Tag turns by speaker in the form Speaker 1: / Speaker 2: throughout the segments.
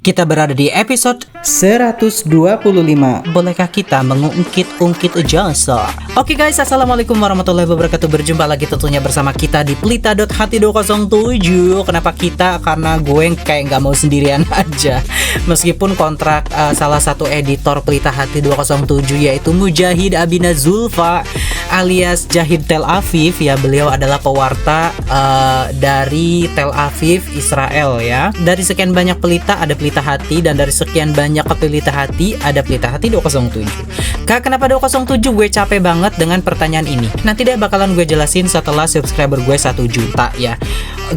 Speaker 1: Kita berada di episode
Speaker 2: 125.
Speaker 1: Bolehkah kita mengungkit-ungkit jasa? Oke guys, assalamualaikum warahmatullahi wabarakatuh. Berjumpa lagi tentunya bersama kita di Pelita.hati207. Kenapa kita? Karena gue kayak gak mau sendirian aja. Meskipun kontrak salah satu editor Pelita Hati 207 yaitu Mujahid Abina Zulfa alias Jahid Tel Aviv ya. Beliau adalah pewarta dari Tel Aviv, Israel ya. Dari sekian banyak pelita ada Pelita Hati, dan dari sekian banyak Pelita Hati ada Pelita Hati 207. Kenapa 207? Gue capek banget dengan pertanyaan ini. Nanti deh bakalan gue jelasin setelah subscriber gue 1 juta ya.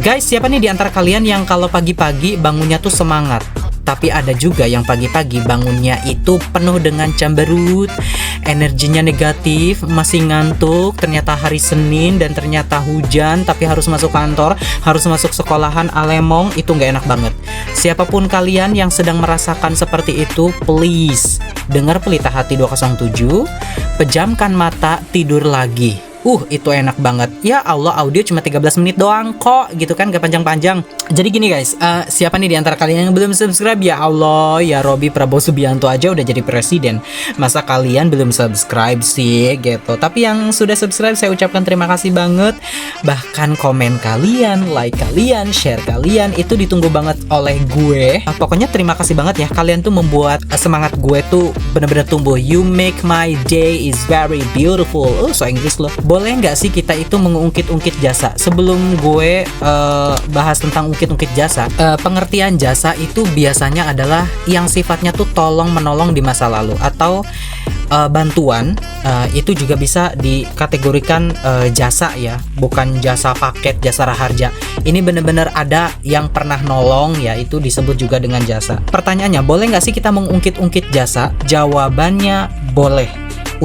Speaker 1: Guys, siapa nih di antara kalian yang kalau pagi-pagi bangunnya tuh semangat? Tapi ada juga yang pagi-pagi bangunnya itu penuh dengan cemberut, energinya negatif, masih ngantuk, ternyata hari Senin dan ternyata hujan, tapi harus masuk kantor, harus masuk sekolahan, alemong, itu gak enak banget. Siapapun kalian yang sedang merasakan seperti itu, please dengar Pelita Hati 207, pejamkan mata, tidur lagi. Itu enak banget. Ya Allah, audio cuma 13 menit doang kok, gitu kan, gak panjang-panjang. Jadi gini guys, siapa nih di antara kalian yang belum subscribe? Ya Allah, ya Robi Prabowo Subianto aja udah jadi presiden. Masa kalian belum subscribe sih, gitu. Tapi yang sudah subscribe, saya ucapkan terima kasih banget. Bahkan komen kalian, like kalian, share kalian, itu ditunggu banget oleh gue. Pokoknya terima kasih banget ya. Kalian tuh membuat semangat gue tuh bener-bener tumbuh. You make my day is very beautiful. So Inggris loh. Boleh nggak sih kita itu mengungkit-ungkit jasa? Sebelum gue bahas tentang ungkit-ungkit jasa, pengertian jasa itu biasanya adalah yang sifatnya tuh tolong menolong di masa lalu, atau bantuan. Itu juga bisa dikategorikan jasa ya, bukan jasa paket, jasa raharja. Ini bener-bener ada yang pernah nolong ya, itu disebut juga dengan jasa. Pertanyaannya, boleh nggak sih kita mengungkit-ungkit jasa? Jawabannya boleh,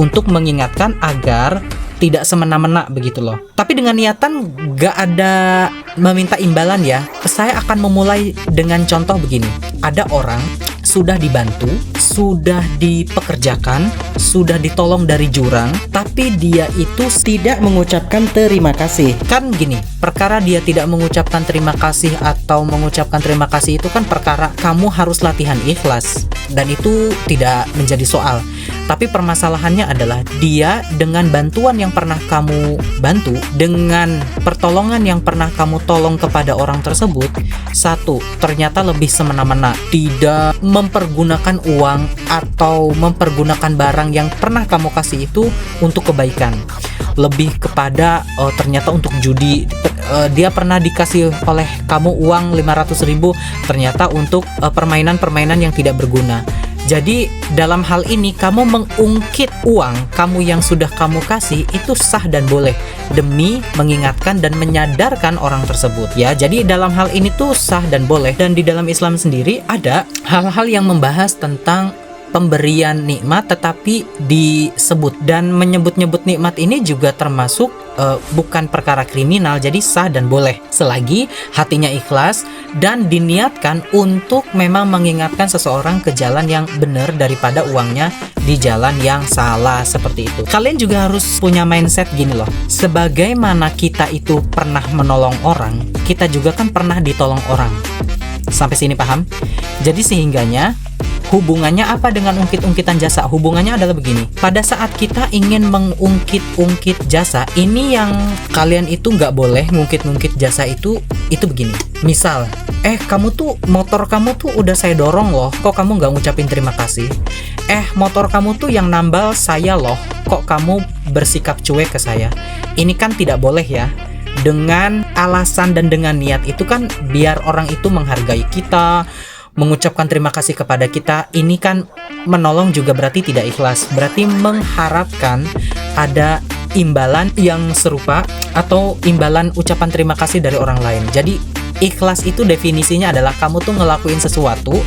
Speaker 1: untuk mengingatkan agar tidak semena-mena begitu loh. Tapi dengan niatan gak ada meminta imbalan ya. Saya akan memulai dengan contoh begini. Ada orang sudah dibantu, sudah dipekerjakan, sudah ditolong dari jurang, tapi dia itu
Speaker 2: tidak mengucapkan terima kasih.
Speaker 1: Kan gini, perkara dia tidak mengucapkan terima kasih atau mengucapkan terima kasih itu kan perkara kamu harus latihan ikhlas, dan itu tidak menjadi soal. Tapi permasalahannya adalah dia dengan bantuan yang pernah kamu bantu, dengan pertolongan yang pernah kamu tolong kepada orang tersebut, satu, ternyata lebih semena-mena, tidak mempergunakan uang atau mempergunakan barang yang pernah kamu kasih itu untuk kebaikan. Lebih kepada ternyata untuk judi. Dia pernah dikasih oleh kamu uang 500.000, ternyata untuk permainan-permainan yang tidak berguna. Jadi dalam hal ini kamu mengungkit uang kamu yang sudah kamu kasih itu sah dan boleh, demi mengingatkan dan menyadarkan orang tersebut ya. Jadi dalam hal ini tuh sah dan boleh. Dan di dalam Islam sendiri ada hal-hal yang membahas tentang pemberian nikmat tetapi disebut, dan menyebut-nyebut nikmat ini juga termasuk bukan perkara kriminal, jadi sah dan boleh selagi hatinya ikhlas dan diniatkan untuk memang mengingatkan seseorang ke jalan yang benar daripada uangnya di jalan yang salah, seperti itu. Kalian juga harus punya mindset gini loh, sebagaimana kita itu pernah menolong orang, kita juga kan pernah ditolong orang. Sampai sini paham? Jadi sehingganya hubungannya apa dengan ungkit-ungkitan jasa? Hubungannya adalah begini. Pada saat kita ingin mengungkit-ungkit jasa, ini yang kalian itu nggak boleh ngungkit-ungkit jasa itu begini. Misal, kamu tuh, motor kamu tuh udah saya dorong loh, kok kamu nggak ngucapin terima kasih? Motor kamu tuh yang nambal saya loh, kok kamu bersikap cuek ke saya? Ini kan tidak boleh ya. Dengan alasan dan dengan niat itu kan biar orang itu menghargai kita, mengucapkan terima kasih kepada kita. Ini kan menolong juga berarti tidak ikhlas, berarti mengharapkan ada imbalan yang serupa atau imbalan ucapan terima kasih dari orang lain. Jadi ikhlas itu definisinya adalah kamu tuh ngelakuin sesuatu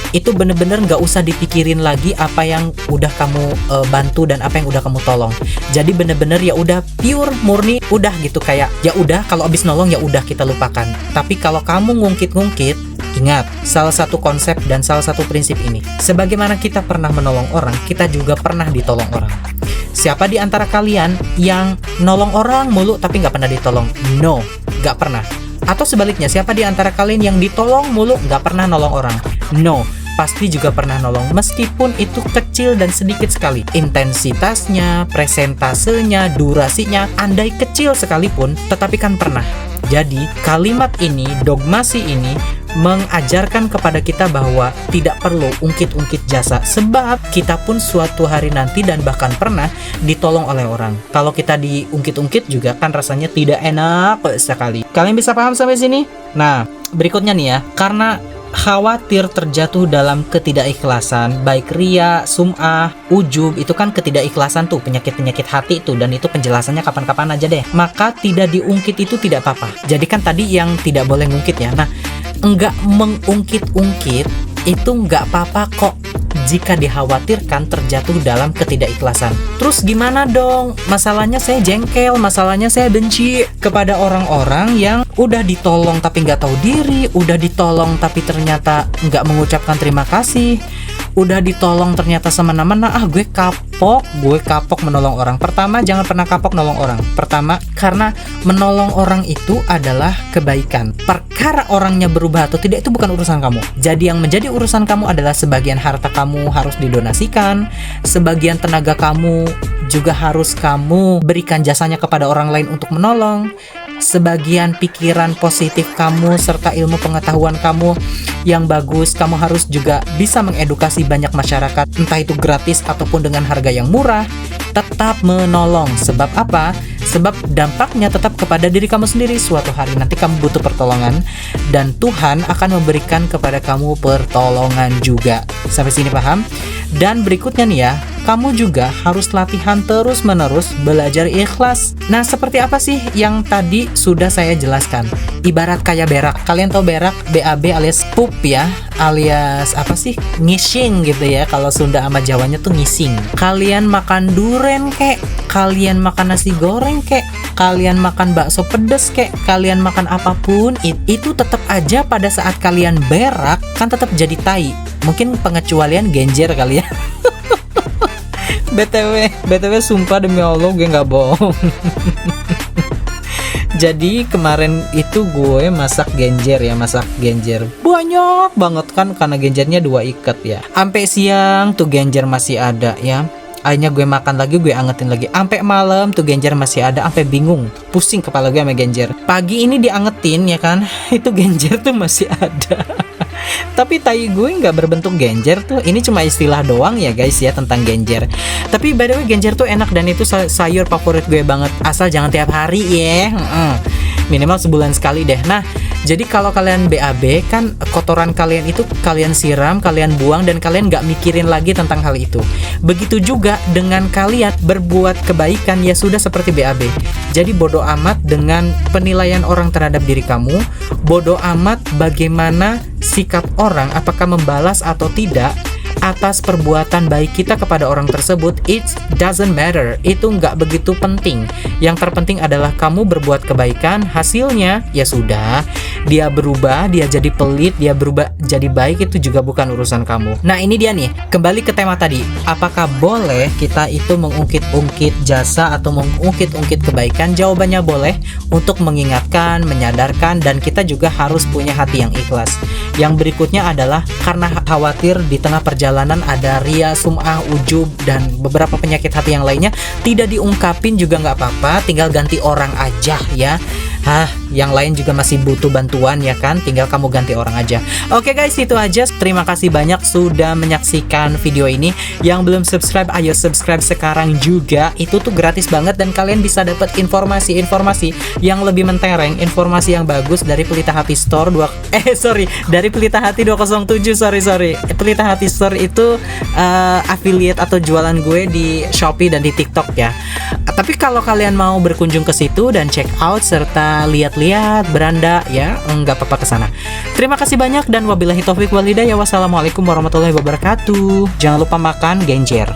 Speaker 1: itu bener-bener gak usah dipikirin lagi apa yang udah kamu bantu dan apa yang udah kamu tolong. Jadi bener-bener ya udah pure murni, udah gitu, kayak ya udah kalau abis nolong ya udah kita lupakan. Tapi kalau kamu ngungkit-ngungkit, ingat salah satu konsep dan salah satu prinsip ini. Sebagaimana kita pernah menolong orang, kita juga pernah ditolong orang. Siapa di antara kalian yang nolong orang mulu tapi gak pernah ditolong? No, gak pernah. Atau sebaliknya, siapa di antara kalian yang ditolong mulu nggak pernah nolong orang? No, pasti juga pernah nolong, meskipun itu kecil dan sedikit sekali. Intensitasnya, presentasenya, durasinya, andai kecil sekalipun, tetapi kan pernah. Jadi, kalimat ini, dogmasi ini, mengajarkan kepada kita bahwa tidak perlu ungkit-ungkit jasa, sebab kita pun suatu hari nanti dan bahkan pernah ditolong oleh orang. Kalau kita diungkit-ungkit juga kan rasanya tidak enak sekali. Kalian bisa paham sampai sini? Nah, berikutnya nih ya, karena khawatir terjatuh dalam ketidakikhlasan, baik ria, sum'ah, ujub, itu kan ketidakikhlasan tuh, penyakit-penyakit hati tuh, dan itu penjelasannya kapan-kapan aja deh. Maka tidak diungkit itu tidak apa-apa. Jadi kan tadi yang tidak boleh ngungkit ya. Nah, enggak mengungkit-ungkit itu enggak apa-apa kok jika dikhawatirkan terjatuh dalam ketidakikhlasan. Terus gimana dong? Masalahnya saya jengkel, masalahnya saya benci kepada orang-orang yang udah ditolong tapi nggak tahu diri, udah ditolong tapi ternyata nggak mengucapkan terima kasih, udah ditolong ternyata semena-mena, gue kapok menolong orang. Pertama, jangan pernah kapok nolong orang. Pertama, karena menolong orang itu adalah kebaikan. Perkara orangnya berubah atau tidak itu bukan urusan kamu. Jadi yang menjadi urusan kamu adalah sebagian harta kamu harus didonasikan, sebagian tenaga kamu juga harus kamu berikan jasanya kepada orang lain untuk menolong, sebagian pikiran positif kamu serta ilmu pengetahuan kamu yang bagus kamu harus juga bisa mengedukasi banyak masyarakat, entah itu gratis ataupun dengan harga yang murah. Tetap menolong. Sebab apa? Sebab dampaknya tetap kepada diri kamu sendiri. Suatu hari nanti kamu butuh pertolongan dan Tuhan akan memberikan kepada kamu pertolongan juga. Sampai sini paham? Dan berikutnya nih ya, kamu juga harus latihan terus-menerus belajar ikhlas. Nah, seperti apa sih yang tadi sudah saya jelaskan? Ibarat kayak berak. Kalian tahu berak? BAB alias pup ya, alias apa sih? Ngising gitu ya. Kalau Sunda sama Jawanya tuh ngising. Kalian makan duren kek, kalian makan nasi goreng kek, kalian makan bakso pedes kek, kalian makan apapun, itu tetap aja pada saat kalian berak kan tetap jadi tai. Mungkin pengecualian genjer kali ya. BTW sumpah demi Allah gue nggak bohong. Jadi kemarin itu gue masak genjer banyak banget kan, karena genjernya 2 ikat ya. Sampai siang tuh genjer masih ada ya. Akhirnya gue makan lagi, gue angetin lagi. Sampai malam tuh genjer masih ada, sampai bingung, pusing kepala gue sama genjer. Pagi ini diangetin ya kan, itu genjer tuh masih ada. Tapi tai gue nggak berbentuk genjer tuh. Ini cuma istilah doang ya guys ya tentang genjer. Tapi by the way genjer tuh enak dan itu sayur favorit gue banget. Asal jangan tiap hari ya. Minimal sebulan sekali deh. Nah, jadi kalau kalian BAB kan kotoran kalian itu kalian siram, kalian buang, dan kalian nggak mikirin lagi tentang hal itu. Begitu juga dengan kalian berbuat kebaikan ya sudah seperti BAB. Jadi bodoh amat dengan penilaian orang terhadap diri kamu. Bodoh amat bagaimana sikap orang, apakah membalas atau tidak atas perbuatan baik kita kepada orang tersebut. It doesn't matter. Itu nggak begitu penting. Yang terpenting adalah kamu berbuat kebaikan, hasilnya ya sudah. Dia berubah, dia jadi pelit, dia berubah jadi baik, itu juga bukan urusan kamu. Nah ini dia nih, kembali ke tema tadi. Apakah boleh kita itu mengungkit-ungkit jasa atau mengungkit-ungkit kebaikan? Jawabannya boleh, untuk mengingatkan, menyadarkan, dan kita juga harus punya hati yang ikhlas. Yang berikutnya adalah karena khawatir di tengah perjalanan ada ria, sum'ah, ujub, dan beberapa penyakit hati yang lainnya, tidak diungkapin juga nggak apa-apa, tinggal ganti orang aja ya. Yang lain juga masih butuh bantuan ya kan, tinggal kamu ganti orang aja. Oke guys, itu aja. Terima kasih banyak sudah menyaksikan video ini. Yang belum subscribe, ayo subscribe sekarang juga. Itu tuh gratis banget dan kalian bisa dapat informasi-informasi yang lebih mentereng, informasi yang bagus dari Pelita Hati Store dari Pelita Hati 207. Pelita Hati Store itu affiliate atau jualan gue di Shopee dan di TikTok ya. Tapi kalau kalian mau berkunjung ke situ dan check out serta lihat-lihat beranda ya, nggak apa-apa ke sana. Terima kasih banyak dan wabillahi taufik wal hidayah. Wassalamualaikum warahmatullahi wabarakatuh. Jangan lupa makan genjer.